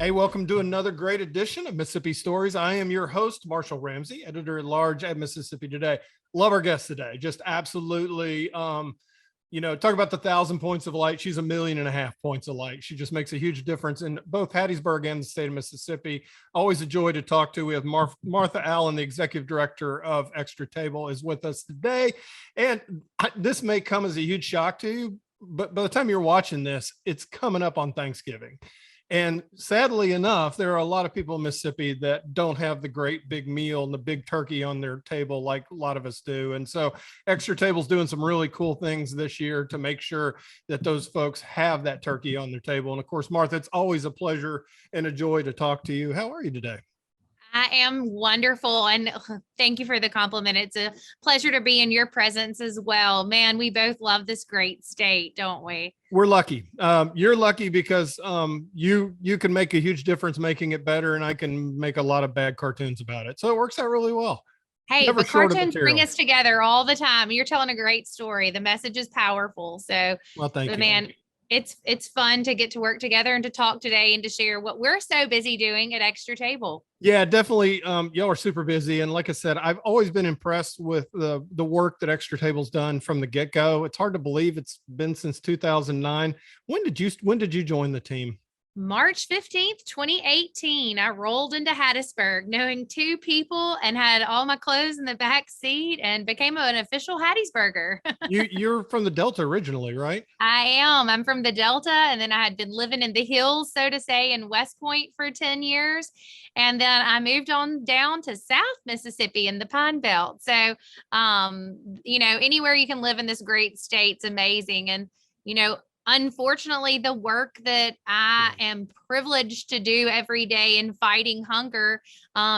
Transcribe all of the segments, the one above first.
Hey, welcome to another great edition of Mississippi Stories. I am your host, Marshall Ramsey, editor at large at Mississippi Today. Love our guest today. Just absolutely, talk about the 1,000 points of light. She's 1.5 million points of light. She just makes a huge difference in both Hattiesburg and the state of Mississippi. Always a joy to talk to. We have Martha Allen, the executive director of Extra Table, is with us today. And this may come as a huge shock to you, but by the time you're watching this, it's coming up on Thanksgiving. And sadly enough, there are a lot of people in Mississippi that don't have the great big meal and the big turkey on their table like a lot of us do. And so Extra Table's doing some really cool things this year to make sure that those folks have that turkey on their table. And of course, Martha, it's always a pleasure and a joy to talk to you. How are you today? I am wonderful. And thank you for the compliment. It's a pleasure to be in your presence as well. Man, we both love this great state, don't we? We're lucky. You're lucky because you can make a huge difference making it better, and I can make a lot of bad cartoons about it. So it works out really well. Hey, Never but short of cartoons bring material. us together all the time. You're telling a great story. The message is powerful. So, Well, thank but you. man, it's fun to get to work together and to talk today and to share what we're so busy doing at Extra Table. Yeah, definitely. Y'all are super busy, and like I said, I've always been impressed with the work that Extra Table's done from the get go. It's hard to believe it's been since 2009. When did you join the team? March 15th, 2018, I rolled into Hattiesburg knowing two people and had all my clothes in the back seat and became an official Hattiesburger. You're from the Delta originally, right? I am. I'm from the Delta, and then I had been living in the hills, so to say, in West Point for 10 years. And then I moved on down to South Mississippi in the Pine Belt. So, anywhere you can live in this great state's amazing. And, unfortunately, the work that I am privileged to do every day in fighting hunger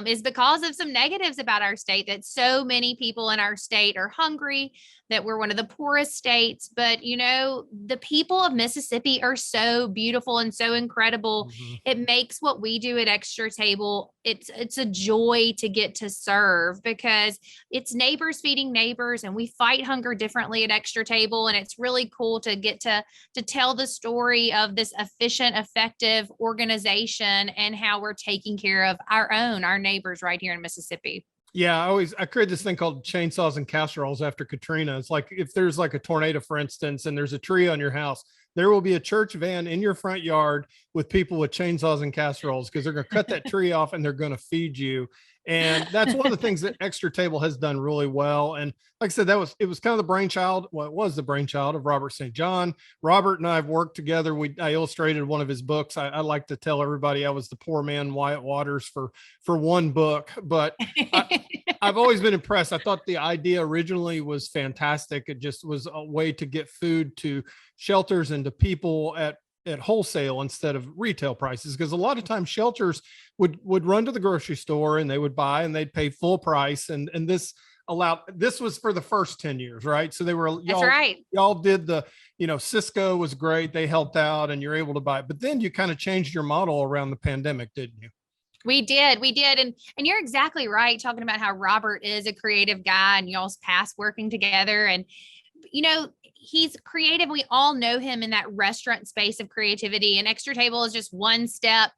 is because of some negatives about our state, that so many people in our state are hungry, that we're one of the poorest states. But, the people of Mississippi are so beautiful and so incredible. Mhm. It makes what we do at Extra Table, it's a joy to get to serve, because it's neighbors feeding neighbors, and we fight hunger differently at Extra Table. And it's really cool to get to tell the story of this efficient, effective organization and how we're taking care of our neighbors right here in Mississippi. Yeah, I created this thing called chainsaws and casseroles after Katrina. It's like if there's like a tornado, for instance, and there's a tree on your house, there will be a church van in your front yard with people with chainsaws and casseroles because they're going to cut that tree off and they're going to feed you. And that's one of the things that Extra Table has done really well. And like I said, it was kind of the brainchild. Well, it was the brainchild of Robert St. John. Robert and I have worked together. I illustrated one of his books. I like to tell everybody I was the poor man Wyatt Waters for one book, but I've always been impressed. I thought the idea originally was fantastic. It just was a way to get food to shelters and to people at wholesale instead of retail prices, because a lot of times shelters would run to the grocery store and they would buy and they'd pay full price, and this was for the first 10 years, right? So That's right. y'all did Cisco was great, they helped out and you're able to buy it, but then you kind of changed your model around the pandemic, didn't you? We did. And you're exactly right, talking about how Robert is a creative guy and y'all's past working together. And, he's creative. We all know him in that restaurant space of creativity, and Extra Table is just one step,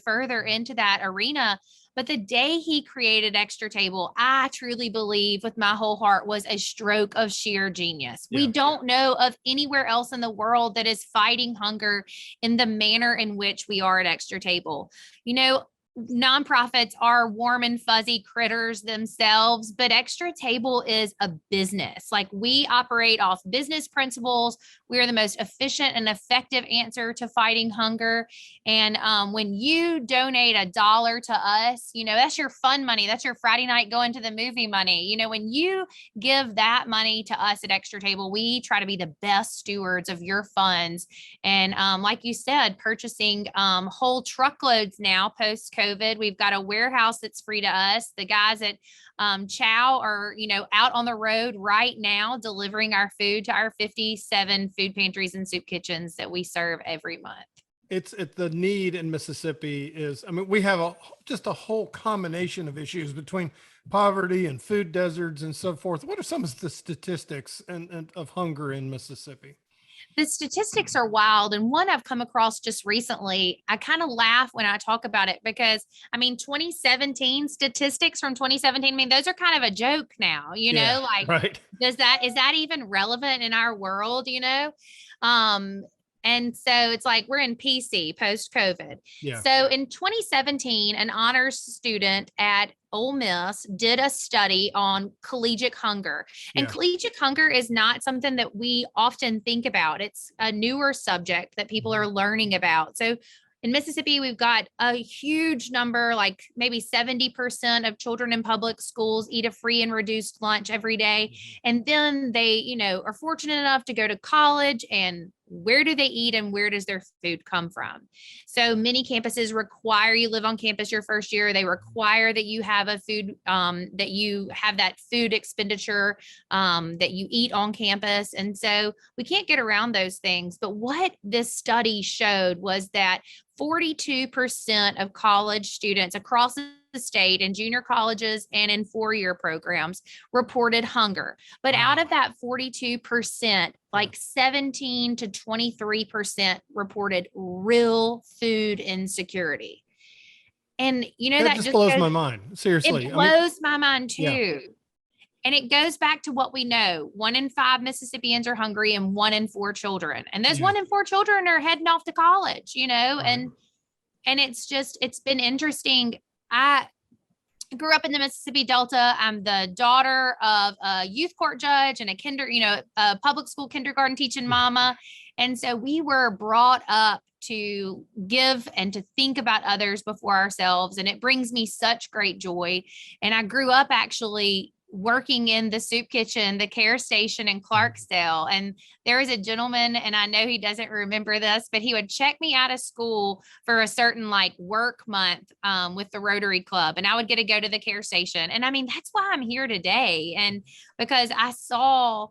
further into that arena. But the day he created Extra Table, I truly believe with my whole heart was a stroke of sheer genius. Yeah. We don't know of anywhere else in the world that is fighting hunger in the manner in which we are at Extra Table. Nonprofits are warm and fuzzy critters themselves, but Extra Table is a business. Like, we operate off business principles. We are the most efficient and effective answer to fighting hunger. And when you donate $1 to us, that's your fun money. That's your Friday night going to the movie money. When you give that money to us at Extra Table, we try to be the best stewards of your funds. And like you said, purchasing whole truckloads now post COVID. We've got a warehouse that's free to us. The guys at Chow are, out on the road right now delivering our food to our 57 food pantries and soup kitchens that we serve every month. It's the need in Mississippi is, I mean, we have just a whole combination of issues between poverty and food deserts and so forth. What are some of the statistics and of hunger in Mississippi? The statistics are wild. And one I've come across just recently, I kind of laugh when I talk about it because I mean, 2017 statistics from 2017, I mean, those are kind of a joke now, Yeah. like, Right. is that even relevant in our world, Um, and so it's like we're in PC post COVID. Yeah. So in 2017, an honors student at Ole Miss did a study on collegiate hunger. And Yeah. collegiate hunger is not something that we often think about. It's a newer subject that people are learning about. So in Mississippi, we've got a huge number, like maybe 70% of children in public schools eat a free and reduced lunch every day. And then they, are fortunate enough to go to college, and where do they eat and where does their food come from? So many campuses require you live on campus your first year. They require that you have a food, that you have that food expenditure, that you eat on campus. And so we can't get around those things. But what this study showed was that 42% of college students across the state in junior colleges and in 4-year programs reported hunger. But out of that 42%, like 17 to 23% reported real food insecurity. And That that just just blows goes, my mind. it Seriously. I mean, blows my mind yeah. too. And it goes back to what we know. 1 in 5 Mississippians are hungry and 1 in 4 children. And those Yeah. 1 in 4 children are heading off to college, Right. and it's been interesting. I grew up in the Mississippi Delta. I'm the daughter of a youth court judge and a public school kindergarten teaching Yeah. mama. And so we were brought up to give and to think about others before ourselves. And it brings me such great joy. And I grew up actually working in the soup kitchen, the care station in Clarksdale. And there was a gentleman, and I know he doesn't remember this, but he would check me out of school for a certain like work month, with the Rotary Club. And I would get to go to the care station. And I mean, that's why I'm here today. And because I saw,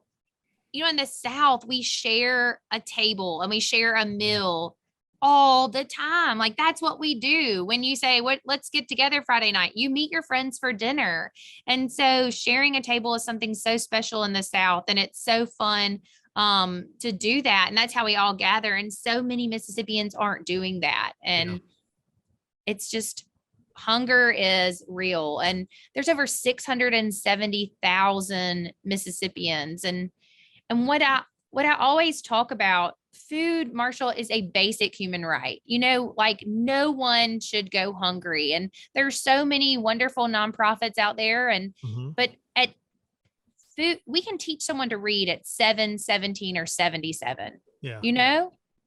in the South, we share a table and we share a meal all the time. Like that's what we do. When you say, let's get together Friday night, you meet your friends for dinner. And so sharing a table is something so special in the South. And it's so fun to do that. And that's how we all gather. And so many Mississippians aren't doing that. And it's just, hunger is real. And there's over 670,000 Mississippians. And what I always talk about, food, Marshall, is a basic human right. Like no one should go hungry. And there's so many wonderful nonprofits out there. But at food, we can teach someone to read at 7, 17, or 77. Yeah.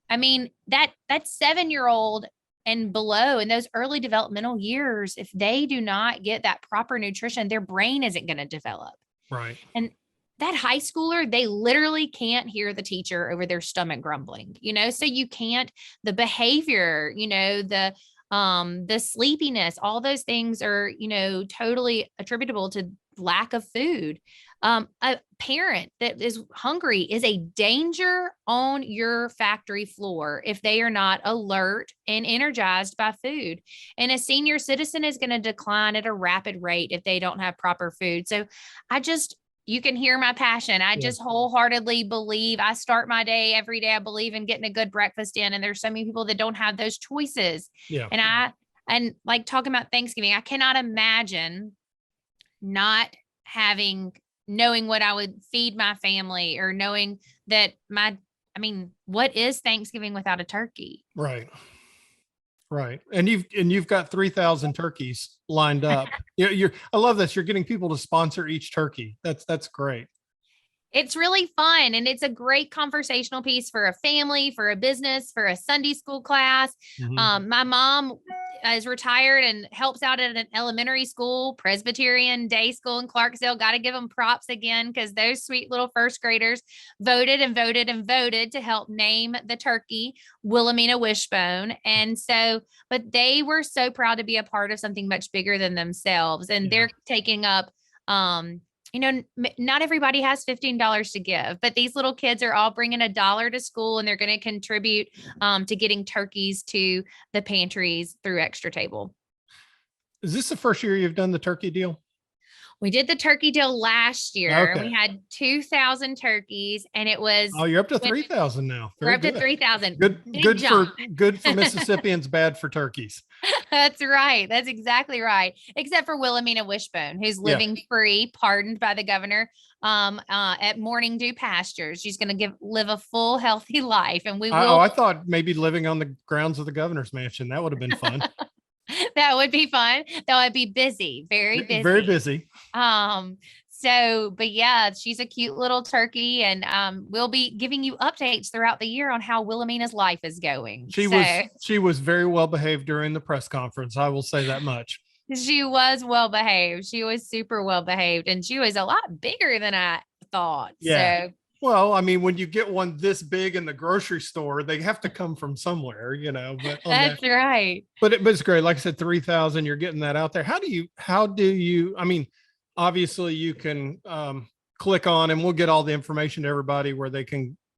I mean, that 7-year-old and below in those early developmental years, if they do not get that proper nutrition, their brain isn't going to develop. Right. And that high schooler, they literally can't hear the teacher over their stomach grumbling, so you can't, the behavior, the sleepiness, all those things are, totally attributable to lack of food. A parent that is hungry is a danger on your factory floor if they are not alert and energized by food. And a senior citizen is going to decline at a rapid rate if they don't have proper food. So you can hear my passion. I just wholeheartedly believe, I start my day every day. I believe in getting a good breakfast in. And there's so many people that don't have those choices. Yeah. And like talking about Thanksgiving, I cannot imagine not knowing what I would feed my family, or knowing that what is Thanksgiving without a turkey? Right. Right. And you've got 3,000 turkeys lined up. I love this. You're getting people to sponsor each turkey. That's great. It's really fun. And it's a great conversational piece for a family, for a business, for a Sunday school class. My mom is retired and helps out at an elementary school, Presbyterian day school in Clarksdale. Got to give them props again, because those sweet little first graders voted and voted and voted to help name the turkey Wilhelmina Wishbone. And so, but they were so proud to be a part of something much bigger than themselves. And they're taking up, not everybody has $15 to give, but these little kids are all bringing $1 to school, and they're going to contribute to getting turkeys to the pantries through Extra Table. Is this the first year you've done the turkey deal? We did the turkey deal last year and Okay. we had 2,000 turkeys and it was, Oh, you're up to when 3,000 now. we're Very up to good. 3,000. Good, Big jump. good for Mississippians, bad for turkeys. That's right. That's exactly right. Except for Wilhelmina Wishbone, who's Yeah. living free, pardoned by the governor, at Morning Dew Pastures. She's going to live a full, healthy life, and we will. I thought maybe living on the grounds of the governor's mansion. That would have been fun. That would be fun. That would be busy, very Very busy. busy. But yeah, she's a cute little turkey, and we'll be giving you updates throughout the year on how Wilhelmina's life is going. So She was very well behaved during the press conference. I will say that much. she was well behaved. She was super well behaved, and she was a lot bigger than I thought. Yeah. So Well, I mean, when you get one this big in the grocery store, they have to come from somewhere, but on that, that's right. but it's great. Like I said, 3,000, you're getting that out there. How do you, I mean, obviously you can click on and we'll get all the information to everybody where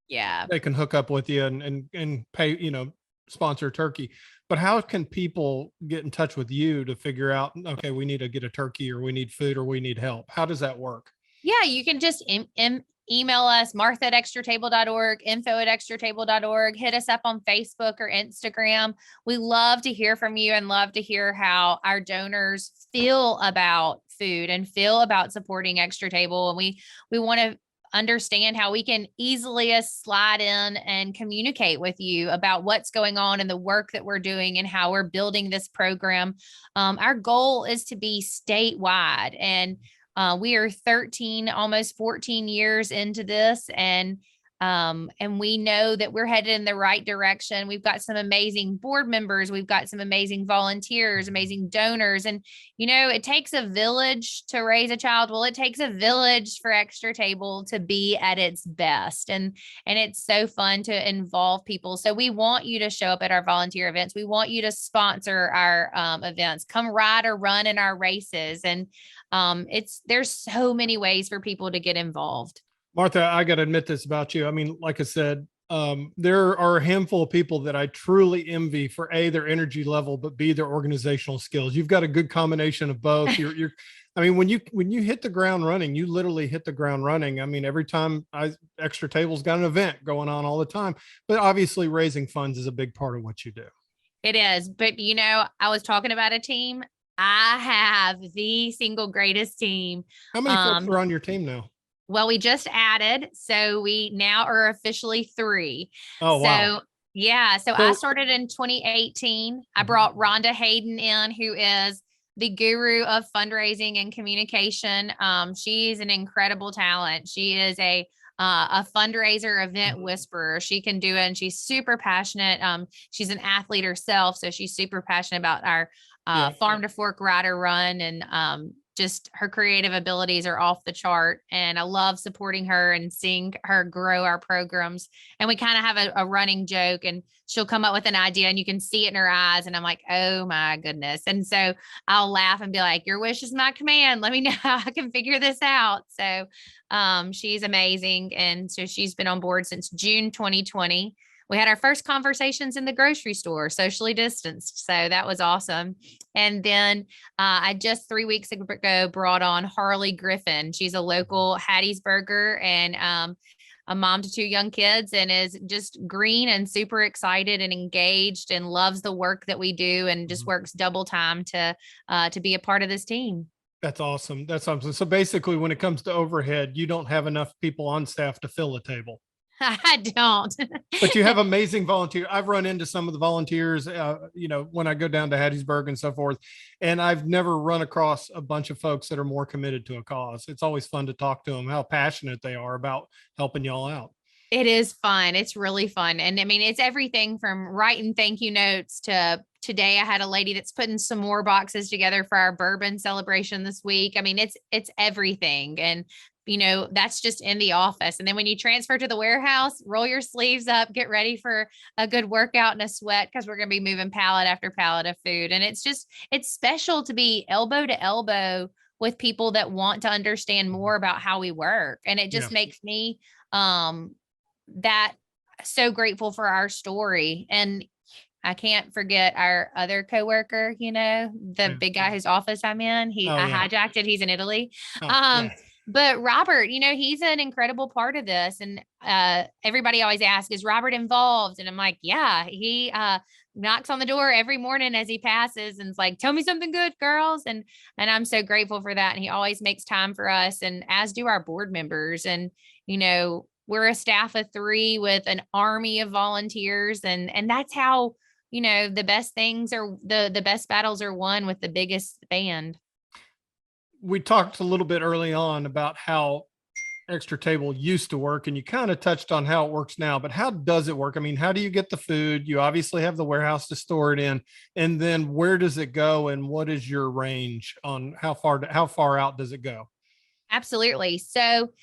Yeah. they can hook up with you and pay, sponsor turkey. But how can people get in touch with you to figure out, okay, we need to get a turkey or we need food or we need help? How does that work? Yeah, you can just email us, martha@extratable.org, info@extratable.org. Hit us up on Facebook or Instagram. We love to hear from you and love to hear how our donors feel about food and feel about supporting Extra Table. And we want to understand how we can easily slide in and communicate with you about what's going on and the work that we're doing and how we're building this program. Our goal is to be statewide, and we are 13, almost 14 years into this, and we know that we're headed in the right direction. We've got some amazing board members. We've got some amazing volunteers, amazing donors. And, it takes a village to raise a child. Well, it takes a village for Extra Table to be at its best. And it's so fun to involve people. So we want you to show up at our volunteer events. We want you to sponsor our events, come ride or run in our races. And there's so many ways for people to get involved. Martha, I got to admit this about you. I mean, like I said, there are a handful of people that I truly envy for A, their energy level, but B, their organizational skills. You've got a good combination of both. I mean, when you hit the ground running, you literally hit the ground running. I mean, every time Extra Table's got an event going on all the time, but obviously raising funds is a big part of what you do. It is. But, I was talking about a team. I have the single greatest team. How many folks are on your team now? Well, we just added, so we now are officially 3. Oh, wow. Yeah. So I started in 2018. I brought Rhonda Hayden in, who is the guru of fundraising and communication. She's an incredible talent. She is a fundraiser event whisperer. She can do it, and she's super passionate. She's an athlete herself, so she's super passionate about our farm to fork rider run, and just her creative abilities are off the chart. And I love supporting her and seeing her grow our programs. And we kind of have a running joke, and she'll come up with an idea and you can see it in her eyes. And I'm like, oh my goodness. And so I'll laugh and be like, your wish is my command. Let me know how I can figure this out. So she's amazing. And so she's been on board since June 2020. We had our first conversations in the grocery store, socially distanced. So that was awesome. And then I just 3 weeks ago brought on Harley Griffin. She's a local Hattiesburger and a mom to 2 young kids, and is just green and super excited and engaged and loves the work that we do, and just works double time to be a part of this team. That's awesome. That's awesome. So basically, when it comes to overhead, you don't have enough people on staff to fill a table. I don't. But you have amazing volunteers. I've run into some of the volunteers, when I go down to Hattiesburg and so forth, and I've never run across a bunch of folks that are more committed to a cause. It's always fun to talk to them, how passionate they are about helping y'all out. It is fun. It's really fun. And I mean, it's everything from writing thank you notes to today I had a lady that's putting some more boxes together for our bourbon celebration this week. I mean, it's everything. And that's just in the office. And then when you transfer to the warehouse, roll your sleeves up, get ready for a good workout and a sweat, because we're going to be moving pallet after pallet of food. And it's special to be elbow to elbow with people that want to understand more about how we work. And it just makes me that so grateful for our story. And I can't forget our other coworker, the Yeah. big guy whose office I'm in. Oh I yeah. hijacked it. He's in Italy. Oh Um, yeah. but Robert, he's an incredible part of this. And everybody always asks, is Robert involved? And I'm like, yeah, he knocks on the door every morning as he passes and is like, tell me something good, girls. And I'm so grateful for that. And he always makes time for us, and as do our board members. And we're a staff of 3 with an army of volunteers, and that's how the best things are, the best battles are won with the biggest band. We talked a little bit early on about how extra table used to work, and you kind of touched on how it works now, but how does it work? I mean, how do you get the food? You obviously have the warehouse to store it in, and then where does it go, and what is your range on how far out does it go? Absolutely. So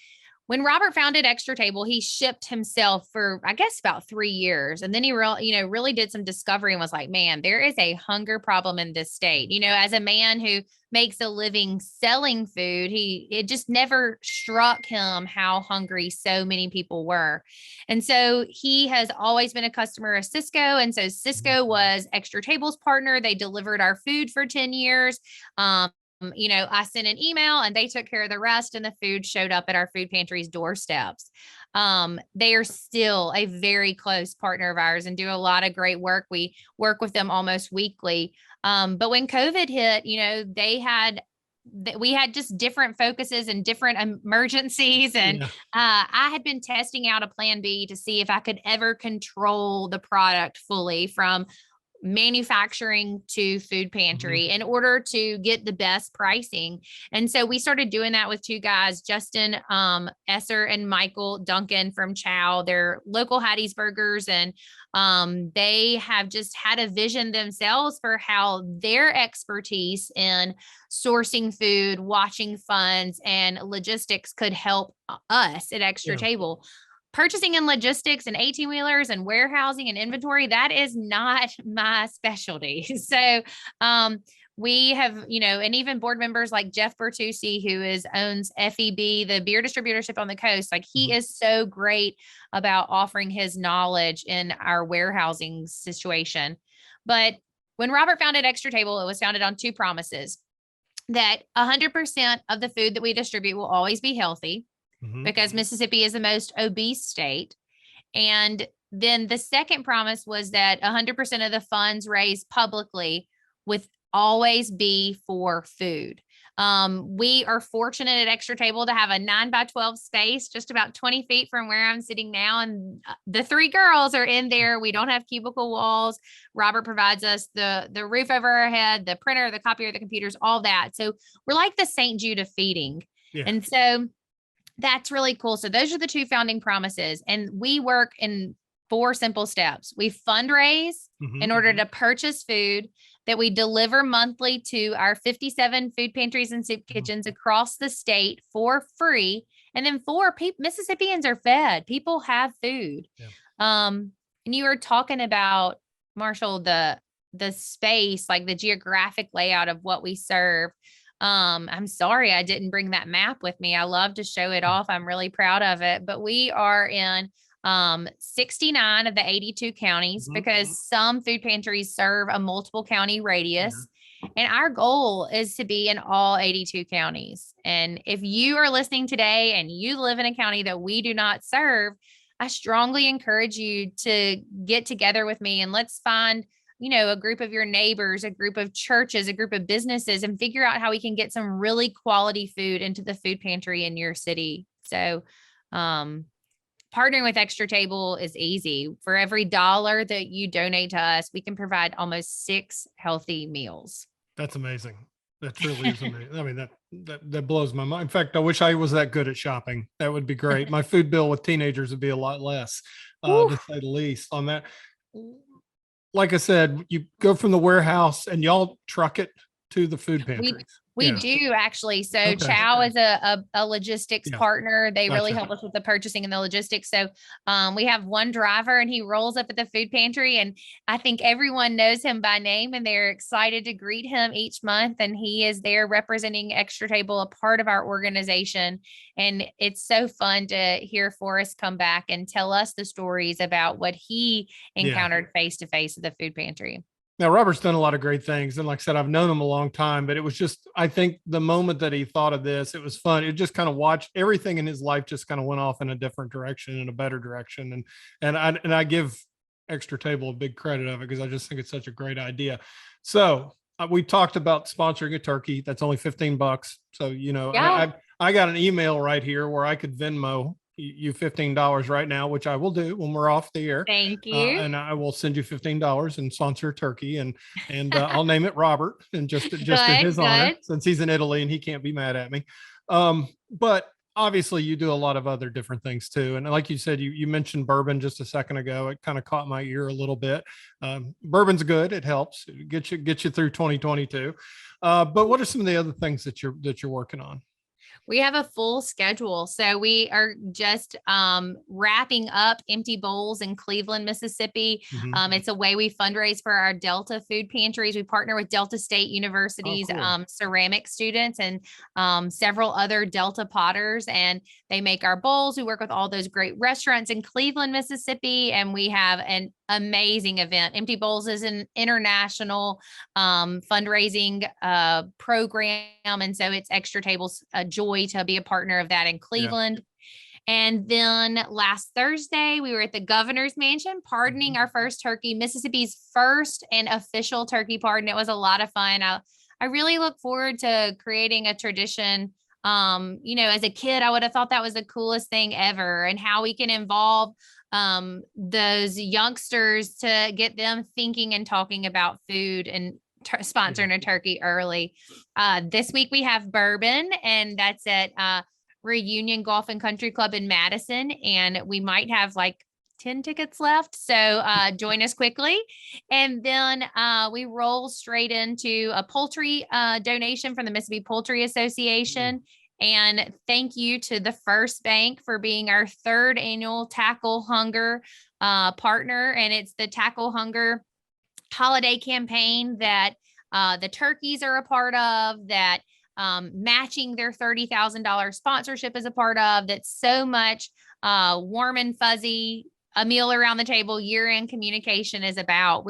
when Robert founded Extra Table, he shipped himself for, I guess, about 3 years. And then he really did some discovery and was like, man, there is a hunger problem in this state. As a man who makes a living selling food, it just never struck him how hungry so many people were. And so he has always been a customer of Cisco. And so Cisco was Extra Table's partner. They delivered our food for 10 years. I sent an email and they took care of the rest, and the food showed up at our food pantry's doorsteps. They are still a very close partner of ours and do a lot of great work. We work with them almost weekly. But when COVID hit, we had just different focuses and different emergencies. And Yeah. I had been testing out a plan B to see if I could ever control the product fully from manufacturing to food pantry in order to get the best pricing. And so we started doing that with 2 guys, Justin Esser and Michael Duncan from Chow. They're local Hattiesburgers, and they have just had a vision themselves for how their expertise in sourcing food, watching funds, and logistics could help us at Extra Yeah. Table. Purchasing and logistics and 18-wheelers and warehousing and inventory, that is not my specialty. So we have, and even board members like Jeff Bertucci, who owns FEB, the beer distributorship on the coast, like he is so great about offering his knowledge in our warehousing situation. But when Robert founded Extra Table, it was founded on 2 promises: that 100% of the food that we distribute will always be healthy, because Mississippi is the most obese state. And then the second promise was that 100% of the funds raised publicly would always be for food. We are fortunate at Extra Table to have a 9x12 space just about 20 feet from where I'm sitting now. And the 3 girls are in there. We don't have cubicle walls. Robert provides us the roof over our head, the printer, the copier, the computers, all that. So we're like the St. Jude of feeding. Yeah. And so that's really cool. So those are the 2 founding promises. And we work in 4 simple steps. We fundraise in order to purchase food that we deliver monthly to our 57 food pantries and soup kitchens across the state for free. And then 4, Mississippians are fed. People have food. Yeah. And you were talking about, Marshall, the space, like the geographic layout of what we serve. I'm sorry I didn't bring that map with me. I love to show it off. I'm really proud of it. But we are in 69 of the 82 counties, because some food pantries serve a multiple county radius. And our goal is to be in all 82 counties. And if you are listening today and you live in a county that we do not serve, I strongly encourage you to get together with me, and let's find a group of your neighbors, a group of churches, a group of businesses, and figure out how we can get some really quality food into the food pantry in your city. So, partnering with Extra Table is easy. For every $1 that you donate to us, we can provide almost 6 healthy meals. That's amazing. That truly is amazing. I mean, that blows my mind. In fact, I wish I was that good at shopping. That would be great. My food bill with teenagers would be a lot less, to say the least on that. Like I said, you go from the warehouse and y'all truck it to the food pantries. We Yeah. do actually. So Okay. Chow is a logistics Yeah. partner. They really Gotcha. help us with the purchasing and the logistics. So we have one driver and he rolls up at the food pantry and I think everyone knows him by name and they're excited to greet him each month. And he is there representing Extra Table, a part of our organization. And it's so fun to hear Forrest come back and tell us the stories about what he Yeah. encountered face to face at the food pantry. Now, Robert's done a lot of great things. And like I said, I've known him a long time, but it was just, I think the moment that he thought of this, it was fun. It just kind of watched everything in his life just kind of went off in a different direction, in a better direction. And I give Extra Table a big credit of it because I just think it's such a great idea. So we talked about sponsoring a turkey. That's only $15. So, Yeah. I got an email right here where I could Venmo you $15 right now, which I will do when we're off the air. Thank you. And I will send you $15 and sponsor a turkey, and I'll name it Robert, and just in his honor, Good. since he's in Italy and he can't be mad at me. But obviously, you do a lot of other different things too. And like you said, you mentioned bourbon just a second ago. It kind of caught my ear a little bit. Bourbon's good; it helps get you through 2022. But what are some of the other things that you're working on? We have a full schedule. So we are just wrapping up Empty Bowls in Cleveland, Mississippi. Mhm. It's a way we fundraise for our Delta food pantries. We partner with Delta State Oh, University's cool. ceramic students and several other Delta potters, and they make our bowls. We work with all those great restaurants in Cleveland, Mississippi, and we have an amazing event. Empty Bowls is an international fundraising program. And so it's Extra Tables a joy to be a partner of that in Yeah. Cleveland. And then last Thursday, we were at the governor's mansion pardoning our first turkey, Mississippi's first and official turkey pardon. It was a lot of fun. I really look forward to creating a tradition. As a kid, I would have thought that was the coolest thing ever, and how we can involve those youngsters to get them thinking and talking about food and sponsoring a turkey early. This week we have bourbon, and that's at Reunion Golf and Country Club in Madison, and we might have like 10 tickets left. So join us quickly. And then we roll straight into a poultry donation from the Mississippi Poultry Association. And thank you to the First Bank for being our third annual Tackle Hunger partner. And it's the Tackle Hunger holiday campaign that the turkeys are a part of, that matching their $30,000 sponsorship is a part of, that's so much warm and fuzzy, a meal around the table, year-end communication is about.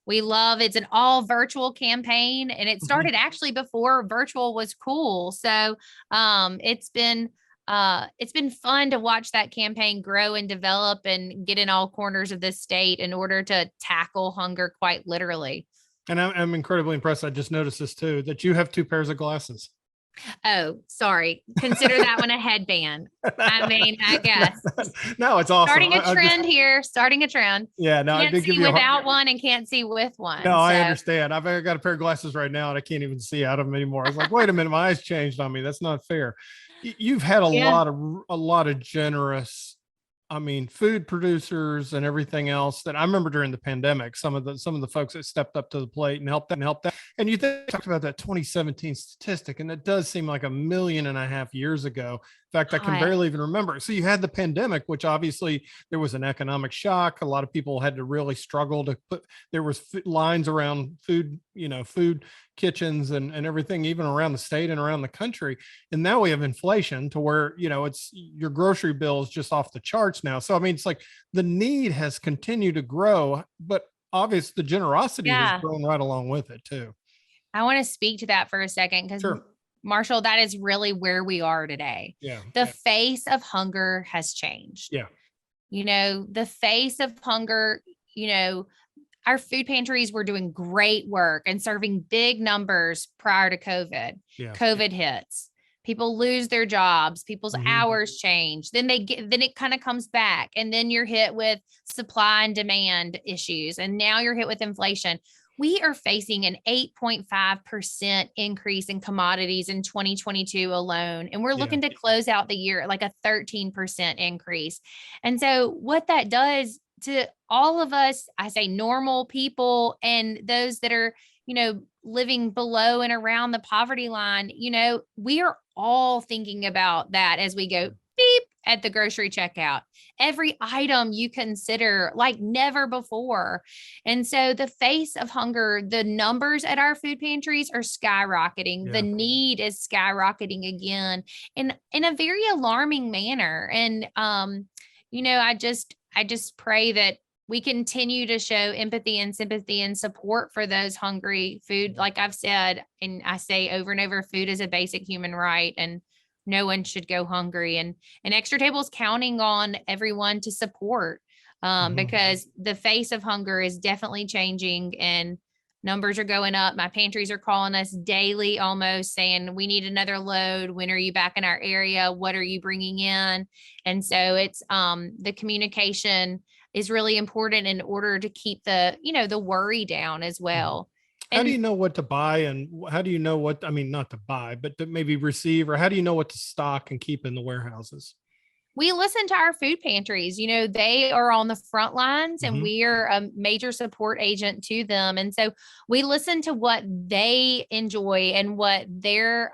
We love, it's an all virtual campaign, and it started actually before virtual was cool. So it's been fun to watch that campaign grow and develop and get in all corners of the state in order to tackle hunger quite literally. And I'm incredibly impressed. I just noticed this too, that you have two pairs of glasses. Oh, sorry. Consider that one a headband. I mean, I guess. No, it's awesome. Starting a trend here. Starting a trend. Yeah, no, I Can't did give see you without one and can't see with one. No, I So, understand. I've got a pair of glasses right now and I can't even see out of them anymore. I was like, wait a minute, my eyes changed on me. That's not fair. You've had yeah. a lot of generous, food producers and everything else that I remember during the pandemic. Some of the folks that stepped up to the plate and helped that. And you talked about that 2017 statistic, and it does seem like 1.5 million years ago. In fact, I can God. barely even remember it. So you had the pandemic, which obviously there was an economic shock. A lot of people had to really struggle to put. There was lines around food, food kitchens and everything, even around the state and around the country. And now we have inflation to where it's your grocery bill is just off the charts now. So it's like the need has continued to grow, but obviously the generosity has grown right along with it too. I want to speak to that for a second because Sure. Marshall, that is really where we are today. Yeah. The face of hunger has changed. Yeah. The face of hunger, our food pantries were doing great work and serving big numbers prior to COVID. Yeah. COVID hits. People lose their jobs, people's hours change. Then it kind of comes back. And then you're hit with supply and demand issues. And now you're hit with inflation. We are facing an 8.5% increase in commodities in 2022 alone. And we're looking to close out the year at like a 13% increase. And so what that does to all of us, I say normal people and those that are, living below and around the poverty line, we are all thinking about that as we go beep at the grocery checkout. Every item you consider like never before. And so the face of hunger, the numbers at our food pantries are skyrocketing. Yeah. The need is skyrocketing again in a very alarming manner. And I just pray that we continue to show empathy and sympathy and support for those hungry. Food, like I've said, and I say over and over, food is a basic human right, and no one should go hungry. And Extra Table is counting on everyone to support, because the face of hunger is definitely changing and numbers are going up. My pantries are calling us daily, almost saying, we need another load. When are you back in our area? What are you bringing in? And so it's the communication is really important in order to keep the worry down as well. How do you And know what to buy, and how do you know what, I mean, not to buy, but to maybe receive, or how do you know what to stock and keep in the warehouses? we listen to our food pantries. They are on the front lines and Mhm. we are a major support agent to them. And so we listen to what they enjoy and what their,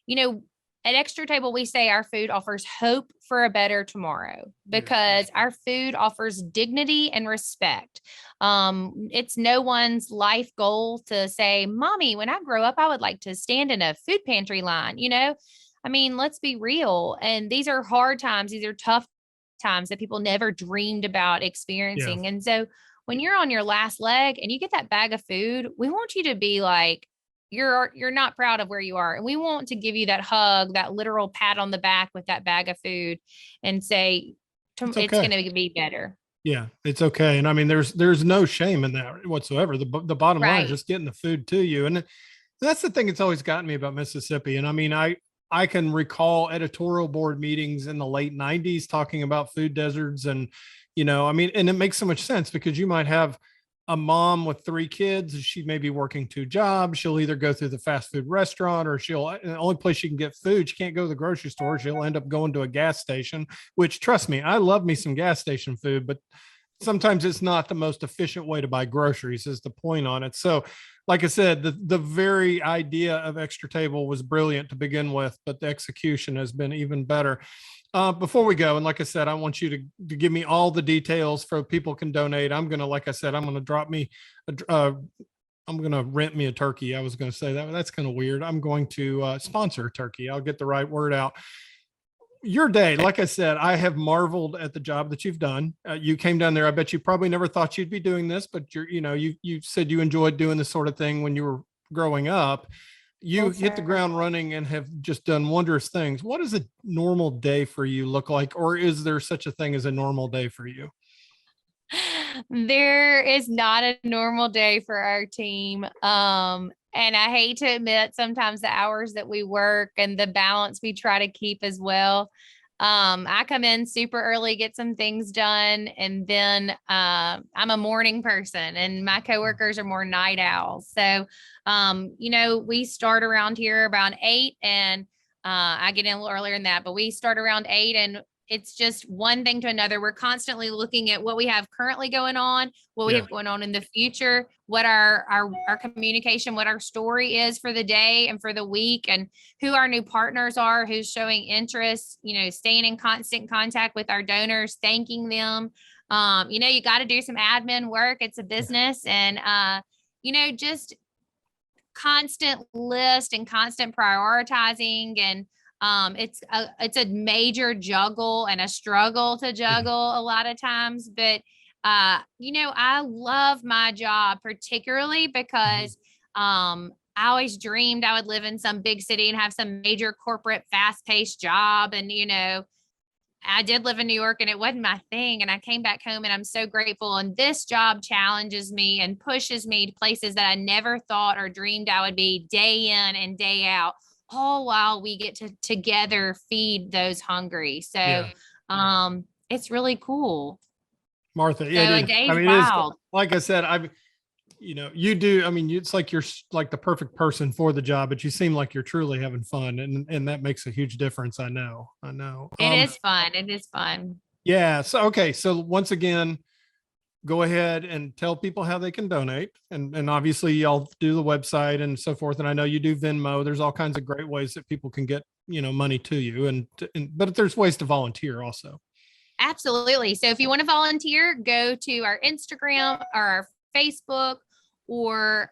you know, at Extra Table, we say our food offers hope for a better tomorrow, because our food offers dignity and respect. It's no one's life goal to say, Mommy, when I grow up, I would like to stand in a food pantry line. I mean, let's be real. And these are hard times. These are tough times that people never dreamed about Yeah. experiencing. And so when you're on your last leg and you get that bag of food, we want you to be like, you're not proud of where you are. And we want to give you that hug, that literal pat on the back with that bag of food and say, It's it's okay. going to be better. Yeah, it's okay. And I mean, there's no shame in that whatsoever. The bottom line is Right. just getting the food to you. And that's the thing that's always gotten me about Mississippi. And I mean, I can recall editorial board meetings in the late 90s talking about food deserts. And I mean, and it makes so much sense because you might have a mom with 3 kids. She may be working 2 jobs. She'll either go through the fast food restaurant, or the only place she can get food, she can't go to the grocery store. She'll end up going to a gas station, which, trust me, I love me some gas station food, but sometimes it's not the most efficient way to buy groceries, is the point on it. So like I said, the very idea of Extra Table was brilliant to begin with, but the execution has been even better. Before we go, and like I said, I want you to give me all the details for people can donate. I'm gonna, like I said, I'm gonna drop me I'm going to rent me a turkey. I was going to say that, but that's kind of weird. I'm going to sponsor a turkey. I'll get the right word out. Your day, like I said, I have marveled at the job that you've done. You came down there. I bet you probably never thought you'd be doing this, but you said you enjoyed doing this sort of thing when you were growing up. You Yes, hit the sir. ground running and have just done wondrous things. What does a normal day for you look like, or is there such a thing as a normal day for you? There is not a normal day for our team. And I hate to admit sometimes the hours that we work and the balance we try to keep as well. I come in super early, get some things done, and then I'm a morning person and my coworkers are more night owls. So we start around here about 8, and I get in a little earlier than that, but we start around 8, and it's just one thing to another. We're constantly looking at what we have currently going on, what we Yeah. have going on in the future, what our communication, what our story is for the day and for the week, and who our new partners are, who's showing interest, staying in constant contact with our donors, thanking them. You got to do some admin work. It's a business, and just constant list and constant prioritizing, and it's a major juggle and a struggle to Yeah. juggle a lot of times. But I love my job, particularly Mhm. because I always dreamed I would live in some big city and have some major corporate fast-paced job. And I did live in New York and it wasn't my thing. And I came back home and I'm so grateful. And this job challenges me and pushes me to places that I never thought or dreamed I would be, day in and day out, all while we get to together feed those hungry. So Yeah. it's really cool. Martha, So it a is. I day's mean, it is, wild. like I said, you do. I mean, it's like you're like the perfect person for the job, but you seem like you're truly having fun, and that makes a huge difference. I know. I know. It is fun. It is fun. Yeah. So okay. So once again, go ahead and tell people how they can donate. And obviously y'all do the website and so forth. And I know you do Venmo. There's all kinds of great ways that people can get, money to you. But there's ways to volunteer also. Absolutely. So if you want to volunteer, go to our Instagram or our Facebook, or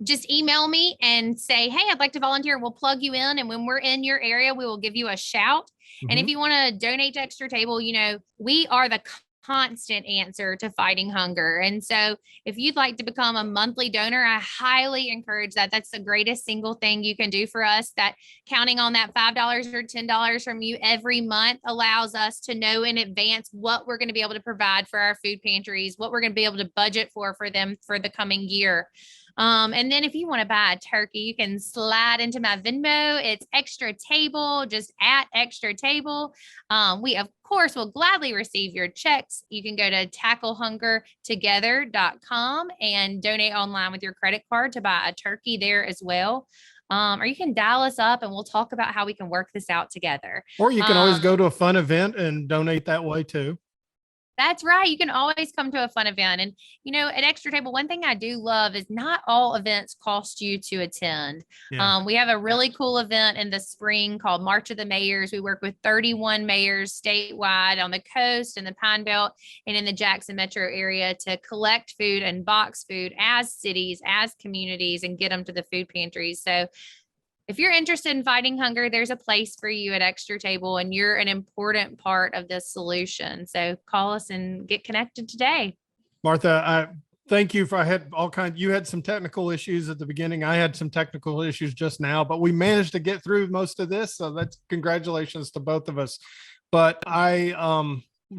just email me and say, hey, I'd like to volunteer. We'll plug you in. And when we're in your area, we will give you a shout. And if you want to donate to Extra Table, we are the constant answer to fighting hunger. And so if you'd like to become a monthly donor, I highly encourage that. That's the greatest single thing you can do for us. That counting on that $5 or $10 from you every month allows us to know in advance what we're going to be able to provide for our food pantries, what we're going to be able to budget for them for the coming year. And then if you want to buy a turkey, you can slide into my Venmo. It's Extra Table, just at Extra Table. We, of course, will gladly receive your checks. You can go to tacklehungertogether.com and donate online with your credit card to buy a turkey there as well. Or you can dial us up and we'll talk about how we can work this out together. Or you can always go to a fun event and donate that way too. That's right. You can always come to a fun event. And, at Extra Table, one thing I do love is not all events cost you to attend. Yeah. We have a really cool event in the spring called March of the Mayors. We work with 31 mayors statewide on the coast and the Pine Belt and in the Jackson metro area to collect food and box food as cities, as communities, and get them to the food pantries. So if you're interested in fighting hunger, there's a place for you at Extra Table, and you're an important part of this solution. So call us and get connected today. Martha, I thank you for, you had some technical issues at the beginning. I had some technical issues just now, but we managed to get through most of this. So that's congratulations to both of us. But I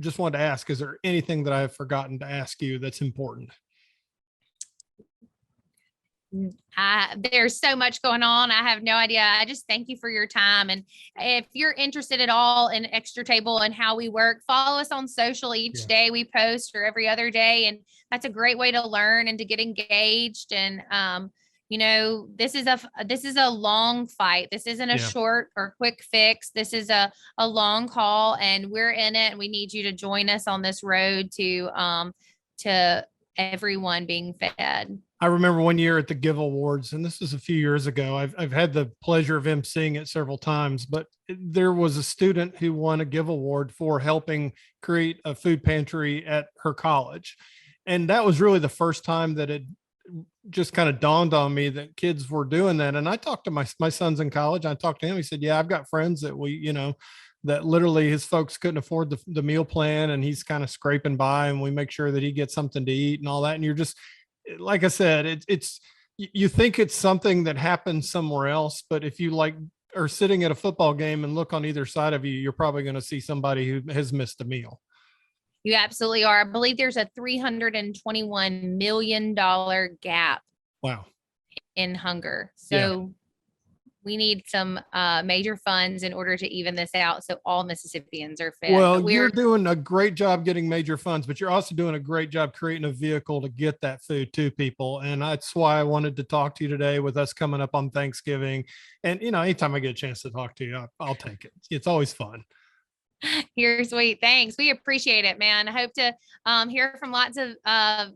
just wanted to ask, is there anything that I've forgotten to ask you that's important? There's so much going on. I have no idea. I just thank you for your time. And if you're interested at all in Extra Table and how we work, follow us on social each day we post, or every other day. And that's a great way to learn and to get engaged. And, this is a long fight. This isn't a short or quick fix. This is a long haul, and we're in it. And we need you to join us on this road to everyone being fed. I remember one year at the Give Awards, and this was a few years ago. I've had the pleasure of emceeing it several times, but there was a student who won a Give Award for helping create a food pantry at her college. And that was really the first time that it just kind of dawned on me that kids were doing that. And I talked to my son's in college. I talked to him. He said, yeah, I've got friends that that literally his folks couldn't afford the meal plan, and he's kind of scraping by, and we make sure that he gets something to eat and all that. And you're just, like I said, you think it's something that happens somewhere else, but if you are sitting at a football game and look on either side of you, you're probably going to see somebody who has missed a meal. You absolutely are. I believe there's a $321 million gap. Wow. In hunger. So we need some major funds in order to even this out, so all Mississippians are fed. Well, you're doing a great job getting major funds, but you're also doing a great job creating a vehicle to get that food to people. And that's why I wanted to talk to you today, with us coming up on Thanksgiving. And, anytime I get a chance to talk to you, I'll take it. It's always fun. You're sweet. Thanks. We appreciate it, man. I hope to hear from lots of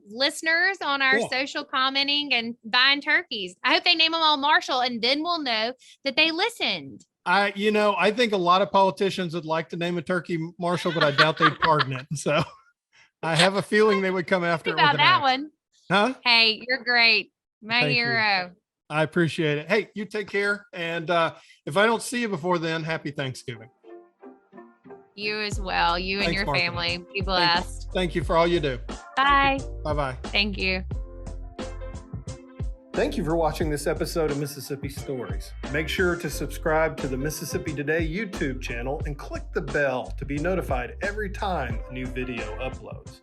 listeners on our social commenting and buying turkeys. I hope they name them all Marshall, and then we'll know that they listened. I think a lot of politicians would like to name a turkey Marshall, but I doubt they'd pardon it. So I have a feeling they would come after it. About that one. Huh? Hey, you're great. My hero. I appreciate it. Hey, you take care. And if I don't see you before then, happy Thanksgiving. You as well. You and your Martha. family. Be blessed. Thank you for all you do. Bye. Bye-bye. Thank you. Thank you for watching this episode of Mississippi Stories. Make sure to subscribe to the Mississippi Today YouTube channel and click the bell to be notified every time a new video uploads.